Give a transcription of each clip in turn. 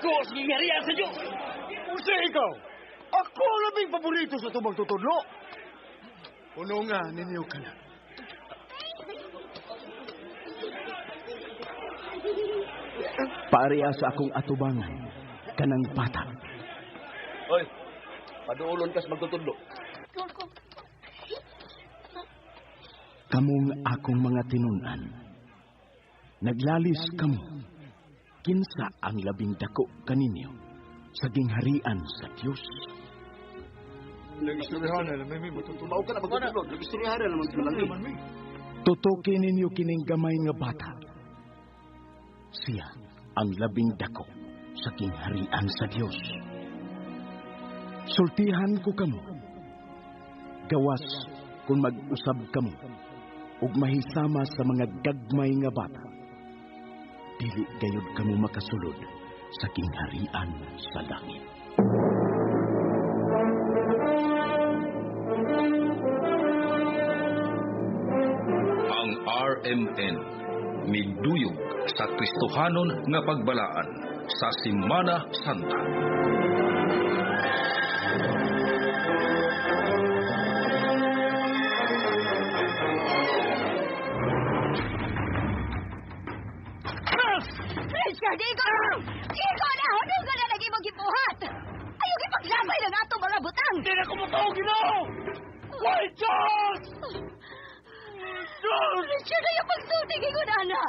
Dako sa gingarian sa Diyos. Usa ikaw. Ako ang labing paborito sa tubang tutudlo. Puno nga ninyo ka na. Pareha sa akong atubangan, kanang bata. Hoy, paduulon kas magtutudlo. Kamong akong mga tinunan. Naglalis kamo. Kinsa ang labing dako kaninyo sa gingharian sa Dios. Nagistoryahan na naman may matutulog. Mao ka na magtutudlo. Nagistoryahan na naman malangin. Tutukin ninyo kining gamay nga bata. Siya ang labing dako sa gingharian sa Dios. Sultihan ko kamo. Gawas kung mag-usab kamo ug mahisama sa mga gagmay nga bata. Dili gayud kamo makasulod sa gingharian sa langit. Ang RMN miduyog sa Kristohanon nga pagbalaan sa Semana Santa. Richard, ikaw na! Huwag ka na lagi mag-ipuhat! Ayaw ipagsabay ng ato mga butang! Hindi na kumutaw, Ginoo! Why, Diyos! Diyos! Richard, ayaw pagsuting ko na na!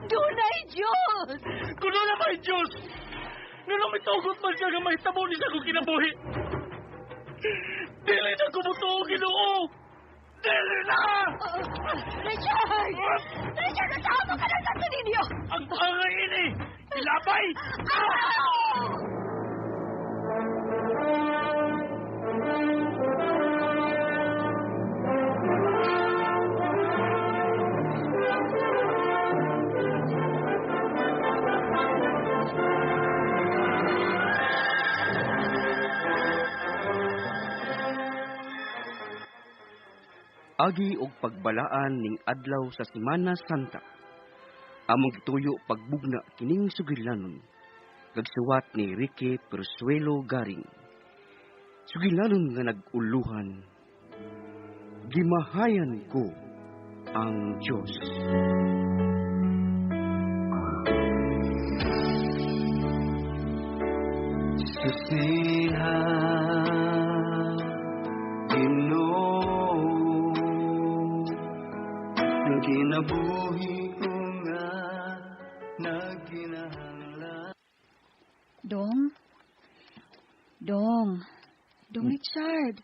Dunay Diyos! Kung na may Diyos! Nga nang mitugot man siya nga mahitabo ni sa kong kinabuhi! Dili na kumutaw, Ginoo! Dili na! Richard! Richard, nasama ka na sa ninyo! Ang angay ini! Ilabay! Agi og pagbalaan ning adlaw sa Semana Santa. Among gituyo pagbugna kining sugilanon. Gagsuwat ni Ricky Persuelo Garing. Sugilanon nga naguluhan. Gimahayan ko ang Diyos. Susihan, Ginoo, ang kinabuhi ko nga nagkinahanglan. Dong? Dong Richard.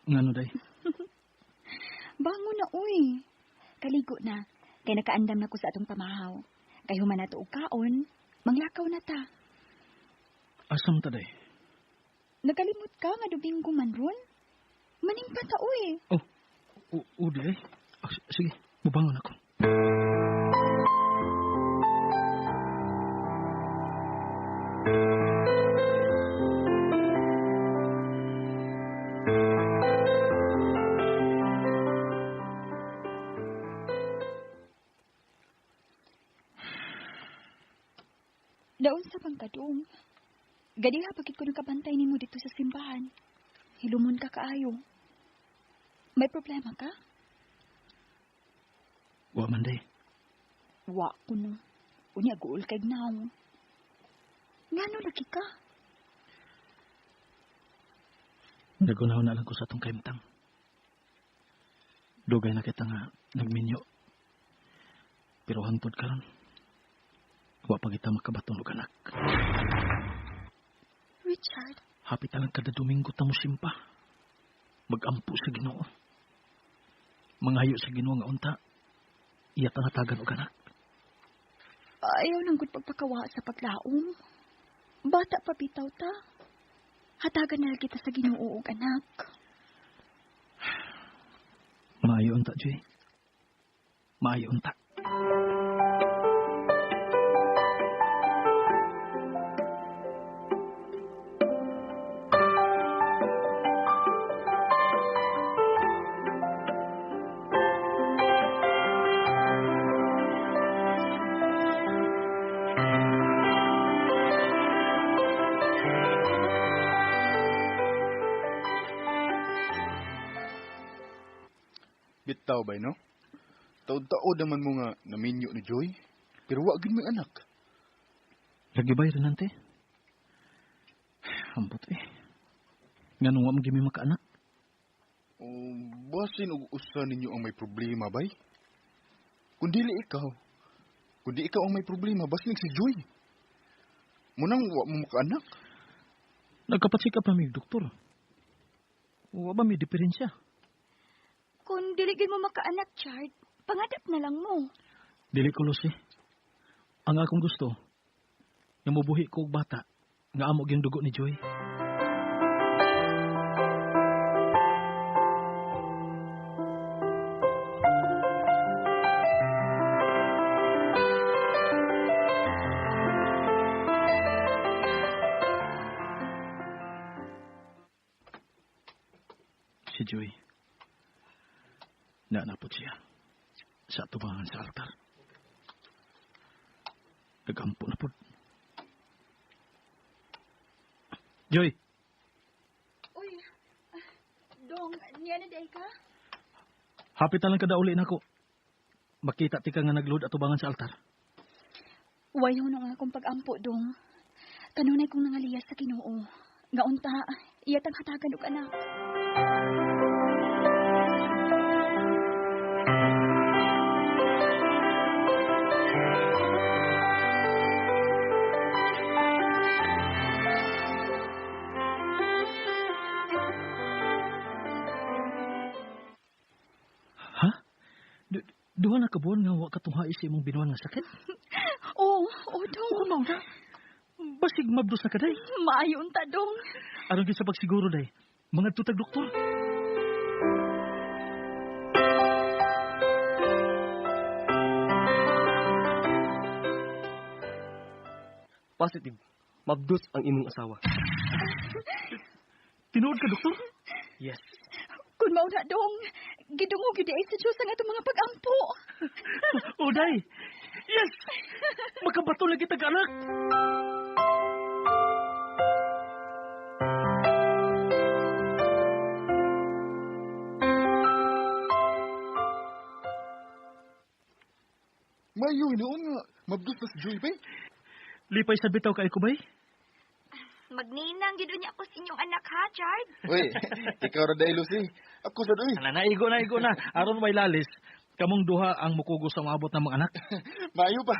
Ngano day? Bango na, uy. Kaligo na. Kay nakaandam na ko sa atong pamahaw. Kay human na to og kaon, manglakaw na ta. Asam ta day? Nakalimot ka nga Domingo man ron? Maning pa ta, uy. Oh, day. Sige, mubangon ako. Daon sa pangkadong. Gadiha pagit ko nakabantay nimo dito sa simbahan. Hilumon ka kaayo. May problema ka? Wa man day. Wa ko no. Unya guol kay gnaw. Ngano lagi ka? Nagunaw na lang ko sa atong kaimtang. Dugay na kita nga nagminyo. Pero hangtod karon. Wa pa kita makabaton og anak. Richard. Hapit lang kada Domingo ta mo simpa. Magampo sa Ginoo. Mangayo sa Ginoo nga unta. Iya tangatagan og anak. Ayaw nang gud pagpakawa sa paglaom. Bata pa bitaw ta. Hatagan na kita sa Ginoo og anak. Maayo unta, Joy. Maayo unta. bitaw bay no? Taod-taod naman mo nga naminyo ni Joy, pero wa gid may anak. Lagi ba yun nante? Ambot Nga nung wa mo gimi makaanak? O basin og usa ninyo ang may problema bay? Kundi ikaw ang may problema, basin si Joy. Munang wa mo makaanak. Nagkapatsikap na may doktor. Wa ba may diferensya? Kung diligin mo makaanak, Chard, pangadap na lang mo. Dili ko, Lucy. Ang akong gusto, nga mabuhi ko og bata, nga amog yung dugo ni Joy. Si Joy, naanapot siya sa tubangan sa altar. Nagampo na po. Joy! Uy, Dong, niya na day ka? Hapit na lang kada uli na ko. Makita ti ka nga nagload at tubangan sa altar. Wayo na nga akong pag-ampo, Dong. Kanunay kong nangaliyas sa Ginoo. Nga unta, iyatang hatagan og anak. Duha na kabuan nga wa katunghay sa imong binuan nga sakit? Oo, Dong. Oo, mao na. Basig mabdos na kaday. Maayo unta, Dong. Aron gyud sa pagsiguro day. Mga tutag doktor. Positive. Mabdos ang imong asawa. Tinuod ka, doktor? Yes. Kung mao na, Dong, gidungog gyud ay sa Dios ang atong mga pag-ampo. Uday! Yes! Makabato lagi tag-anak! Mayo noon nga, mabdus na si Joy bay. Lipay sa bitaw kay ko bay? Magninang gid unya ako sa inyong anak, ha, Chard? Uy, ikaw ra day Lucy. Ako sa doy. Naigo na. Aron may lalis. Kamong duha ang mukugos sa maabot ng mga anak. Mayo pa.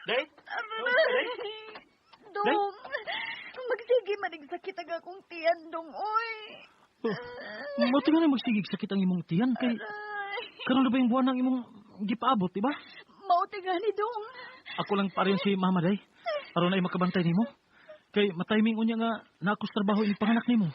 Day? Dong, magsige manigsakit ang akong tiyan, Dong, oy. Mati nga na magsigig sakit ang imong tiyan kay karon na ba yung buwan ng imong gipaabot, di ba? Mauti nga ni Dong. Ako lang pareho si Mama Day. Aron ay makabantay nimo. Kay matiming unya nga nakos trabaho ini panganak nimo.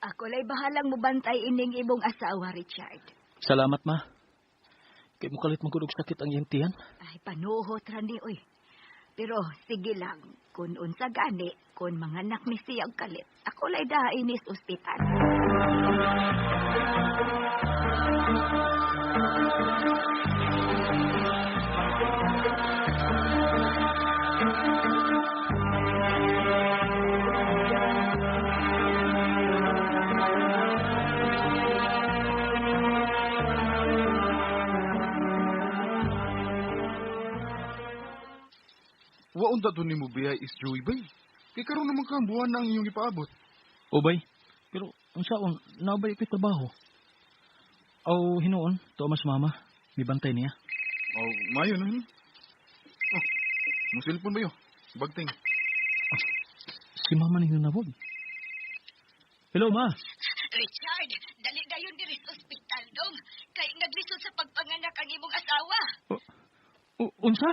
Ako lay bahalang mubantay ining imong asawa, Richard. Salamat, Ma. Kay mukalit magkudog sakit ang iyang tiyan. Ay, panuhot rani, oy. Pero sige lang, kung unsa gani, kung mga anak ni siyang kalit, ako lay dainis ospital. Waon ta to nimo biyay is Joy bay. Kay karon naman ka buwan nang iyong ipaabot. O bay, pero ang saon, nabay ko'y trabaho. Aw hinuon, to mas Mama, may bantay niya. Oh, mayo na. Oh, mo cellphone ba yo? Bagting. Si Mama ning nanawag. Hello, Ma. Richard, dali dayon diri sa ospital, Dong. Kay naglisod sa pagpanganak ang imong asawa. Unsa?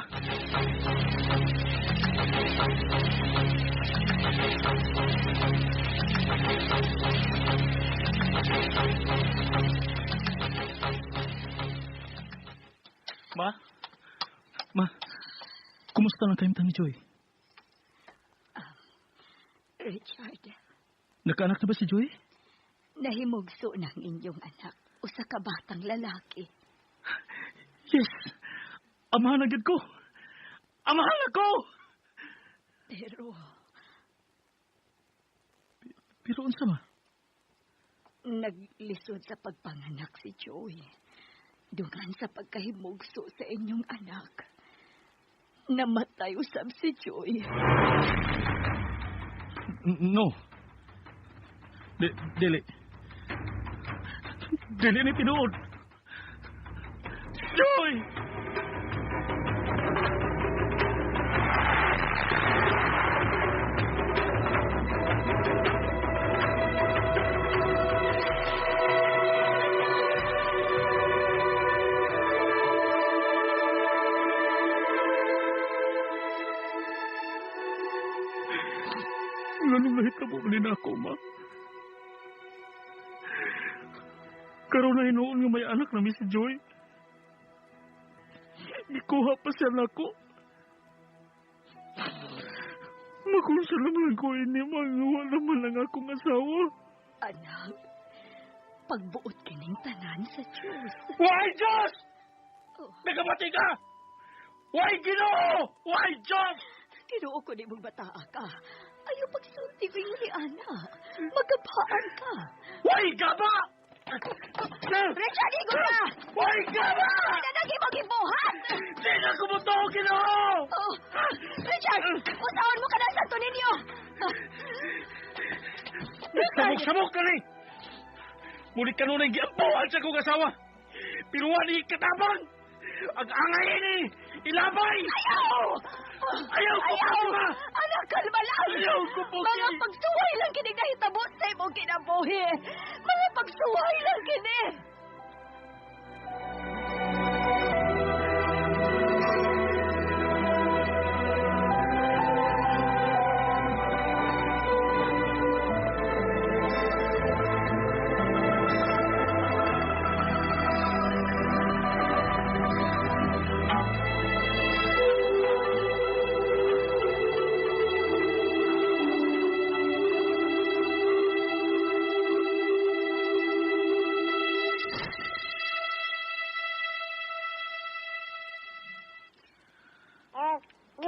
Ma, kumusta na kayong ni Joy? Richard, Nagkaanak na ba si Joy? nahimugso ng inyong anak. Usa ka batang lalaki. Yes! Amahan agad ko! Amahan ako! Pero unsa ma? Naglisod sa pagpanganak si Joy. Dungan sa pagkahimugso sa inyong anak. Namatay usab si Joy. No. Dili. Dili ni tinuod. Joy! Ganun nahitabo ni na ako, ma. Karoon na hinuon nga may anak na si Joy. Ikuha pa siya nako. Makunsa naman ko ini, magawa naman ang akong asawa. Anak, pagbuot kining tanan sa Diyos. Why, Diyos? Oh, Nagkamati ka! Why, Ginoo? Why, Diyos? Ginoo ko di mong bataa ka. Ayaw pagsulti ko yung ni Ana. Magkabaan ka. Why, gaba? Richard, igo na! Why, gaba? Nanagi mo gibuhat! Di na kumuto, Ginoo! Oh, Richard, usaon mo ka na sa santo ninyo! Sabok-sabok ka ni! Muli ka nun ang giampuhan sa kong asawa. Pero wani katabang! Ang angay ni! Ilabay! Ayaw! Ayaw ko po ka! Anak, kalma lang! Ayaw ko po Mga pagsuway lang kinig nahitabo sa imong kinabuhi! Mga pagsuway lang kini!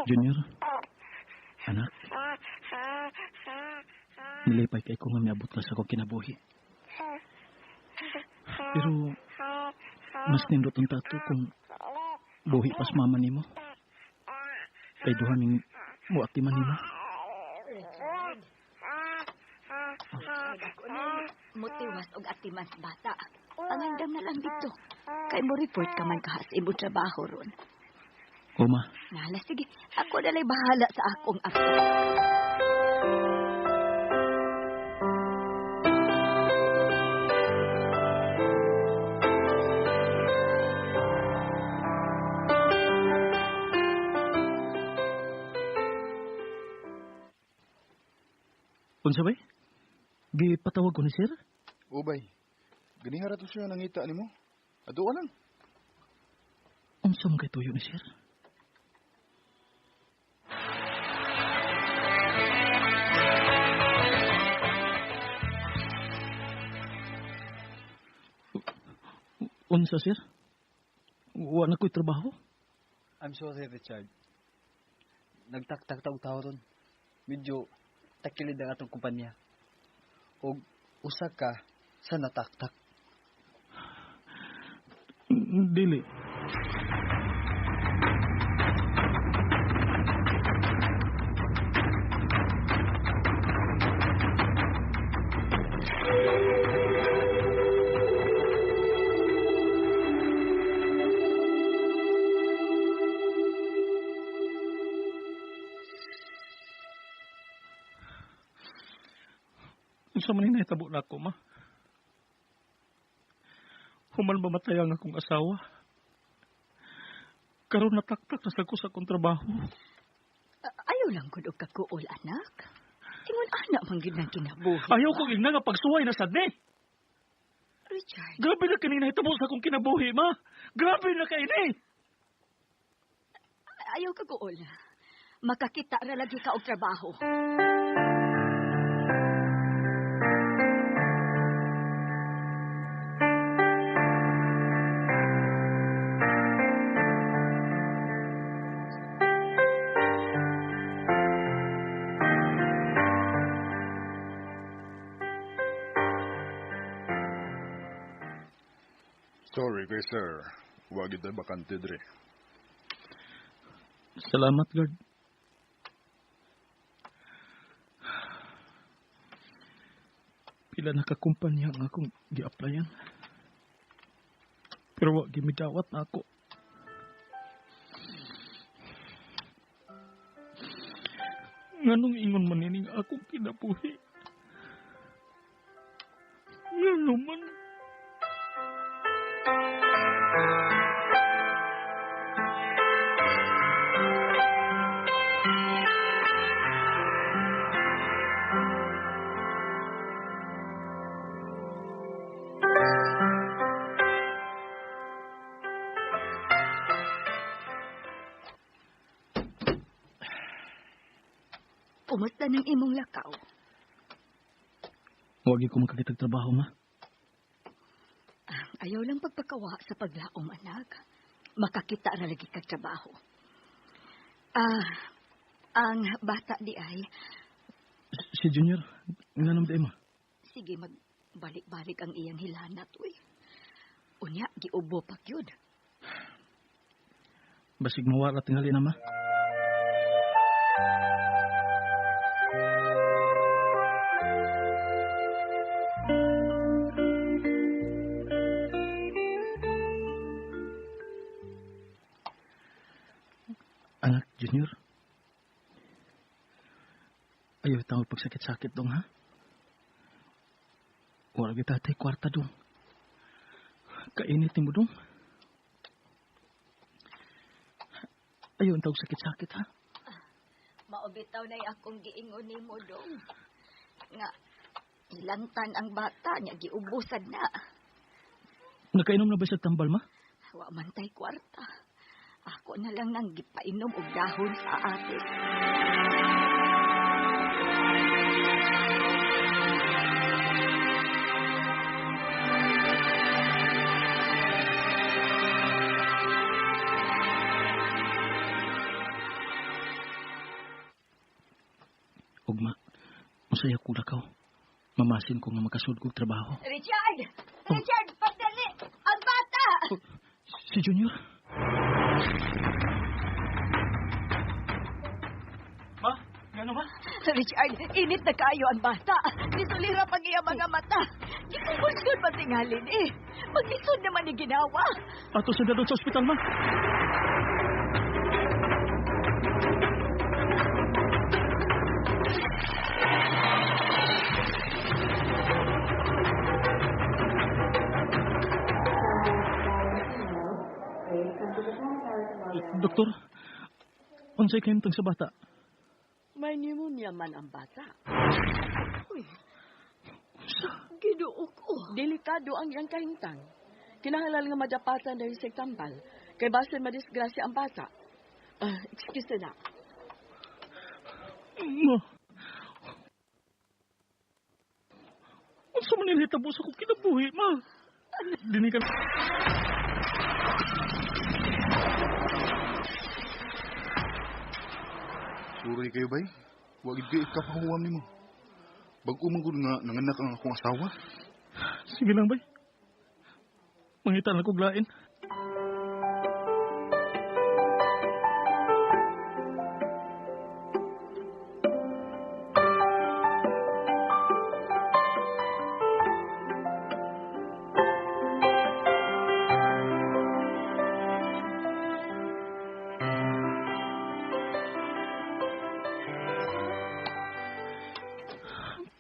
Junior, anak, nilipay kay ko nga miabot ka sa akong kinabuhi. Pero, mas nindot ang tato kung buhi pas mama nimo. Kay duha ming muatiman nimo. Richard. Ako na mutiwas og atiman sa bata. Pangandam na lang dito. Kay mo report ka man kahas imo trabaho ron. Uma, Nala, sige. Ako na lang bahala sa akong apo. unsa bay? Gipatawag ko ni sir? Ubay, ganihara to siya nangita ni mo. Ato ka lang. Unsa man kay tuyo ni sir? Unsa sir? Wa na ko'y trabaho? I'm sorry, Richard. Nagtaktak-taw tao ron. Medyo takilid ang atong kumpanya. O usa ka sa nataktak. Dili. Unsa man ni nahitabo na ako, ma? Human ba matay ang akong asawa? Karon nataktak na sa ko sa akong trabaho. Ayaw lang ko kakuol, anak. Ingon anak man gid nang kinabuhi. Ayaw ko igna nga pagsuway na sad ni. Richard, Grabe na kanina hitabo sa akong kinabuhi, ma. Grabe na kay ni. ayaw kakuol. Makakita ra lagi ka og trabaho. Sorry kay sir. Wa gyud ay bakante dire. Salamat, guard. Pila na kakumpanya nga akong gi-applyan. Pero wag gimidawat na ako. Nganong ingon man ining akong kinabuhi? Ngano man? Kumusta ng imong lakaw? Wag ko makakitag trabaho, ma. Ayaw lang pagpakawa sa paglaom, anak. Makakita ra lagi kag trabaho. Ang bata di ay, Si Junior, nganong di mo? sige magbalik-balik ang iyang hilanat, uy. Unya, giubo pa yun. Basig mawala tingali na, ma. Anak, Junior. Ayaw tawag pagsakit-sakit dong, ha? Wala kita tay kwarta dong. Kainitin mo dong. Ayaw tawag sakit-sakit, ha? Maobitaw na akong giingon ni mo dong. Nga, ilantan ang bata niya, giubusan na. Nakainom na ba siya tambal, ma? Wa man tay kwarta. Ako na lang nang gipainom og dahon sa ate. Ugma, masaya ko lakaw. Mamasin ko nga makasud kong trabaho. Richard! Richard, pagdali! Ang bata! Si Junior? Ma? Gano ba? Richard, init na kayo ang bata. Nisulira pag iya mga mata. Gikumbulsyon pa tingalin eh. Maglisod naman ni ginawa. Ato sa dadon sa ospital, ma. Doktor, unsay kayong tang sa bata? May pneumonia man ang bata. Uy, giduo ko. Delikado ang iyang kahintang. Kinahanglan nga madapatan dahil sa tambal. Kay basin madisgrasya ang bata. Excuse na. Ma. Unsa man nilita mo sa kong kinabuhi, ma? Dinikan. Sorry kayo bay. Wa gid kay kapahuwam nimo. Bag-o man gud nga nanganak ang akong asawa. Sige lang, bay. Mangitan lang kong lain.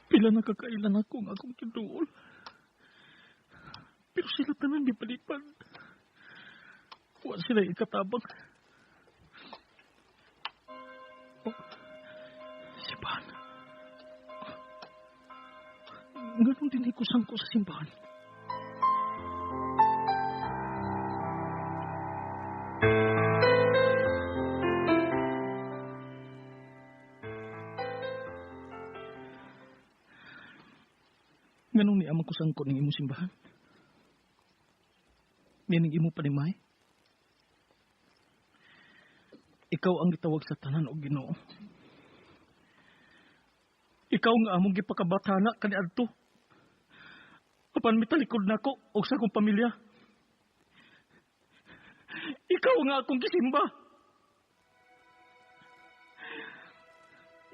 Pila nakakailan ako ng akong kiduol. Pero sila tanan di palipad. Huwag sila ikatabang. simbahan. Ganun din ikusan ko sa simbahan. Ganun ni amang kusang ko ng imong simbahan. Meaning imo panimay. Ikaw ang gitawag sa tanan o Ginoo. Ikaw nga among gipakabatana kaniadto. Apan mitalikod nako og sa akong pamilya. Ikaw nga akong gisimba.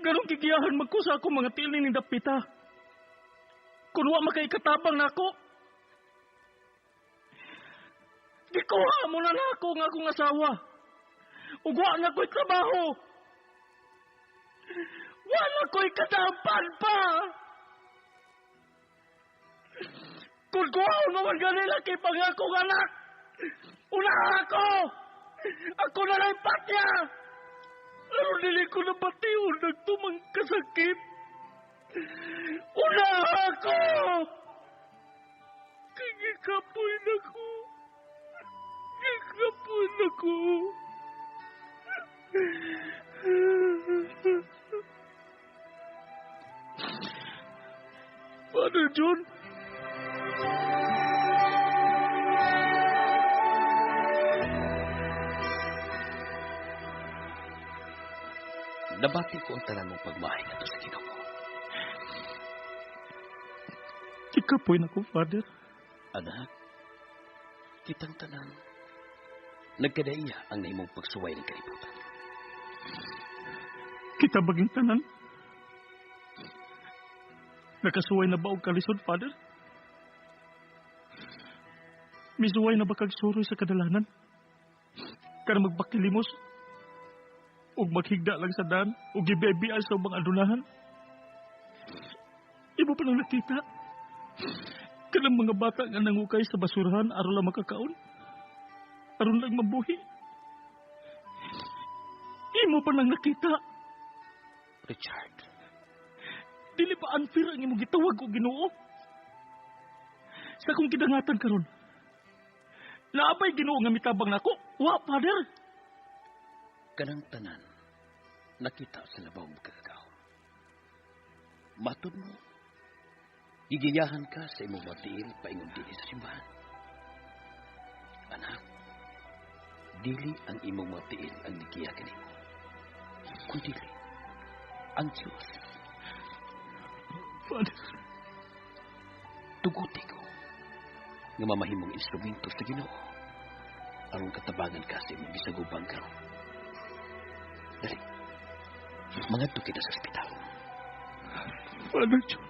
Ganong kikiyahan magkusa akong mga tiling ni dapita. Kung wa makaikatabang nako. Gikuha mo na nako nga akong asawa. Ug wa na ko'y trabaho. Wa na ko'y katapan pa. Kung kuhaon naman ganila kay pangakong anak. Una ako. Ako na lang patya. Pero dili ko na patiyon nagtumang kasakit. Una ako. Kagikapoy na ko. Kagikapoy na ko. Father John? Nabati ko ang tanan mong pagmahing ato sa Ginoo. Ikapoy na ko, Father. Anak, kitang tanan, nagkadaiya ang naimong pagsuway ng kalibutan. Kita baging tanan. Nakasuway na ba og kalisod, Father? Misuway na ba kag suroy sa kadalanan? Kana magbakilimos? Ug maghigda lang sa daan? Ug gibebian sa mga adunahan? Imo pa nang nakita? Kanang mga bata nga nangukay sa basurahan aron lang makakaon? Aron lang mabuhi? Imo pa nang nakita? Richard. Dili pa unfair ang imong gitawag o Ginoo? Sa akong kidangatan karon. Naabay Ginoo nga mitabang nako? Wa, Father. Kanang tanan, nakita sa labaw mo kagakaon. Matod mo, gigiyahan ka sa imong matiil paingon dili sa simbahan. Anak, dili ang imong matiil ang nigiyahan nimo. Kundi ang Diyos. Father. Tuguti ko nga mamahimong instrumento sa Ginoo aron katabangan ka sa imong bisagubang karon. Dali, mangadto kita sa ospital. Father John.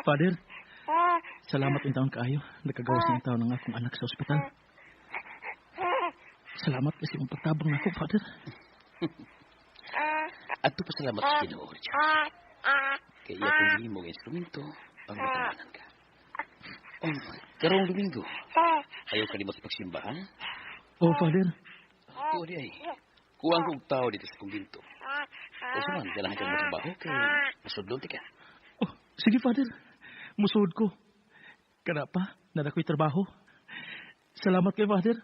Father, salamat in taon kaayo. Nagkagawas ng taon ng akong anak sa ospital. Salamat kasi mong pagtabang na ako, Father. At ito pasalamat sa Ginoo, Richard. Kaya kung himong instrumento, ang matawanan ka. Oh, karong Domingo, ayaw ka di makipagsimbahan? Oh, Father. Oo, di ay. Kuwang kong tao dito sa kumbinto. O saman, ganahan kang matrabaho kay masudlon ka. Oh, sige, Father. Musuod ko. Kada pa, nadakoy trabaho. Salamat kay Father.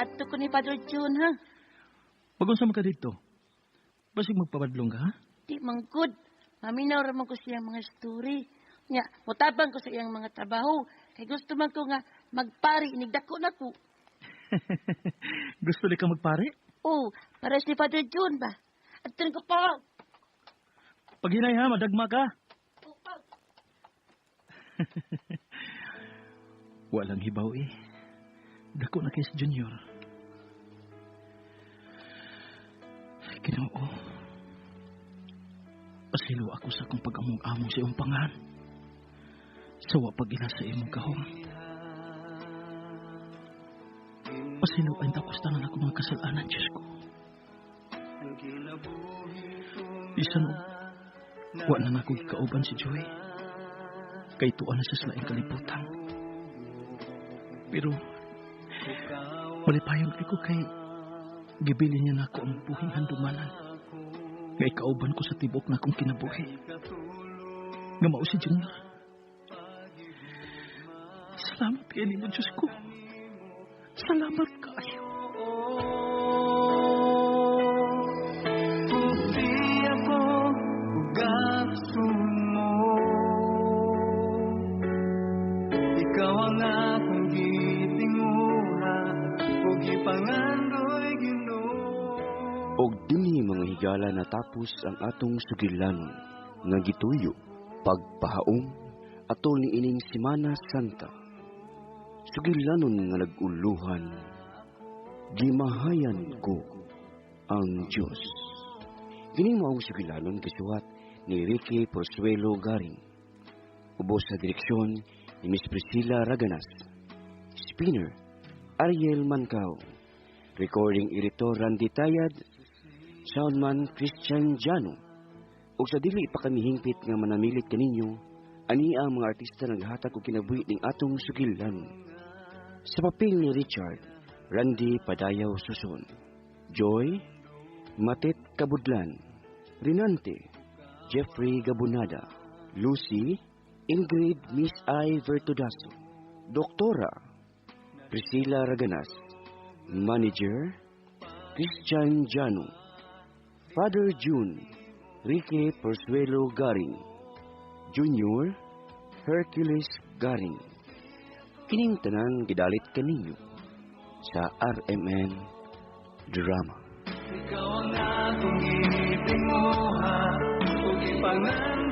adto ko ni Father June, ha? Pag-unsa man ka dito? Basig magpapadlong ka, ha? Di manggod. Maminaw raman ko siyang mga story. Nya, mutabang ko sa iyang mga trabaho. Kay gusto man ko nga magpari, inigdako na ko. Gusto di ka magpare? Oh, para si Father June ba? Adto ko pa. Pag hinay ha, madagma ka. Walang hibaw eh. Dako na kay si Junior. Ginoo. Pasilo ako sa akong pag-among-among sa iyong pangan. Sawa pag ina sa imong kahong. Pasilo ay tapos tanan ako mga kasalanan, Diyos ko. Isan o, wa na ako gikauban si Joy. Kay tuwa na sa laing kalibutan. Pero, malipayon ko kay gibili niya na ako ang buhing handumanan. Ngay kauban ko sa tibok na akong kinabuhi. Nga mao si Junior. Salamat kayo ni mo, Diyos ko. Salamat kayo. Puti ako, ugaso mo. Ikaw ang akong gitinguha, ug ipangandoy Ginoo. Og dinhi mga higala natapos ang atong sugilanon nga gituyo pagpahaom atol ni ining Semana Santa. Sugilanon nga naguluhan, gimahayan ko ang Diyos. Kining maong sugilanon gisuwat ni Ricky Porzuelo Garing. Ubos sa direksyon ni Miss Priscilla Raganas. Spinner Ariel Mancao. Recording editor Randy Tayad. Soundman Christian Jano. Ug sa dili pa kami hingpit nga manamilit kaninyo, ani ang mga artista naghatag og kinabuhi ning atong sugilanon. Sa papel ni Richard, Randy Padayaw Suson, Joy, Matet Kabudlan, Rinante, Jeffrey Gabunada, Lucy, Ingrid Miss I. Vertudaso, Doktora, Priscilla Raganas, Manager, Christian Jano, Father June, Ricky Porzuelo Garing, Junior, Hercules Garing. Kining tanan gidalit kaninyo sa RMN Drama. Ikaw ang akong gitinguha, ug ipangan